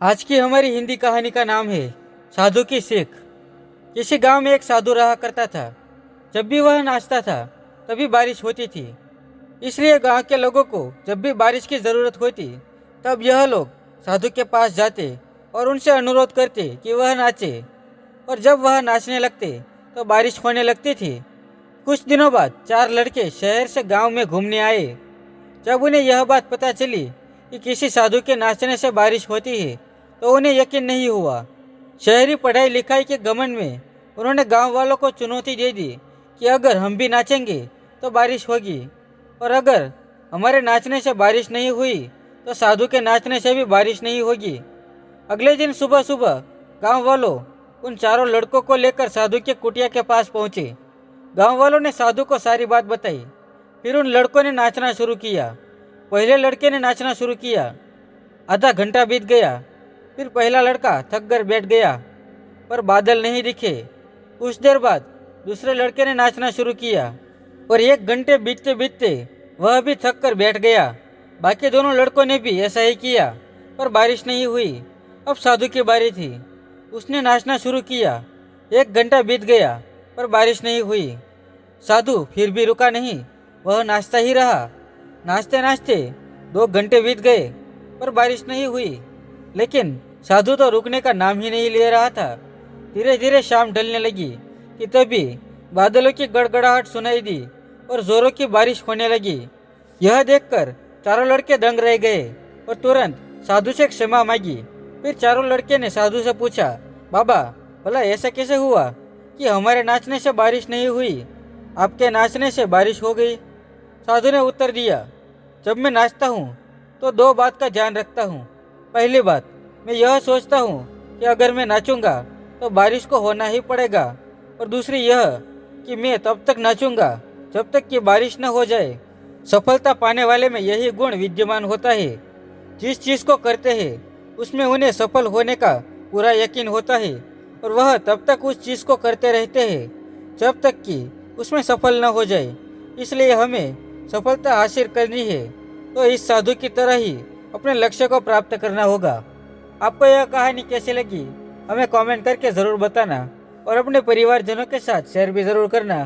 आज की हमारी हिंदी कहानी का नाम है साधु की सीख। किसी गांव में एक साधु रहा करता था। जब भी वह नाचता था तभी बारिश होती थी। इसलिए गांव के लोगों को जब भी बारिश की ज़रूरत होती तब यह लोग साधु के पास जाते और उनसे अनुरोध करते कि वह नाचे। और जब वह नाचने लगते तो बारिश होने लगती थी। कुछ दिनों बाद 4 लड़के शहर से गांव में घूमने आए। जब उन्हें यह बात पता चली कि किसी साधु के नाचने से बारिश होती है तो उन्हें यकीन नहीं हुआ। शहरी पढ़ाई लिखाई के घमंड में उन्होंने गांव वालों को चुनौती दे दी कि अगर हम भी नाचेंगे तो बारिश होगी, और अगर हमारे नाचने से बारिश नहीं हुई तो साधु के नाचने से भी बारिश नहीं होगी। अगले दिन सुबह सुबह गांव वालों उन चारों लड़कों को लेकर साधु के कुटिया के पास पहुंचे। गांव वालों ने साधु को सारी बात बताई। फिर उन लड़कों ने नाचना शुरू किया। पहले लड़के ने नाचना शुरू किया। आधा घंटा बीत गया। फिर पहला लड़का थक कर बैठ गया, पर बादल नहीं दिखे। कुछ देर बाद दूसरे लड़के ने नाचना शुरू किया और 1 घंटे बीतते बीतते वह भी थक कर बैठ गया। बाकी दोनों लड़कों ने भी ऐसा ही किया, पर बारिश नहीं हुई। अब साधु की बारी थी। उसने नाचना शुरू किया। 1 घंटा बीत गया, पर बारिश नहीं हुई। साधु फिर भी रुका नहीं, वह नाचता ही रहा। नाचते नाचते 2 घंटे बीत गए, पर बारिश नहीं हुई। लेकिन साधु तो रुकने का नाम ही नहीं ले रहा था। धीरे धीरे शाम ढलने लगी कि तभी बादलों की गड़गड़ाहट सुनाई दी और जोरों की बारिश होने लगी। यह देखकर चारों लड़के दंग रह गए और तुरंत साधु से क्षमा मांगी। फिर चारों लड़के ने साधु से पूछा, बाबा, भला ऐसा कैसे हुआ कि हमारे नाचने से बारिश नहीं हुई, आपके नाचने से बारिश हो गई? साधु ने उत्तर दिया, जब मैं नाचता हूँ तो 2 बात का ध्यान रखता हूँ। पहली बात, मैं यह सोचता हूँ कि अगर मैं नाचूंगा तो बारिश को होना ही पड़ेगा, और दूसरी यह कि मैं तब तक नाचूंगा जब तक कि बारिश न हो जाए। सफलता पाने वाले में यही गुण विद्यमान होता है। जिस चीज़ को करते हैं उसमें उन्हें सफल होने का पूरा यकीन होता है, और वह तब तक उस चीज़ को करते रहते हैं जब तक कि उसमें सफल न हो जाए। इसलिए हमें सफलता हासिल करनी है तो इस साधु की तरह ही अपने लक्ष्य को प्राप्त करना होगा। आपको यह कहानी कैसी लगी हमें कमेंट करके ज़रूर बताना, और अपने परिवारजनों के साथ शेयर भी ज़रूर करना।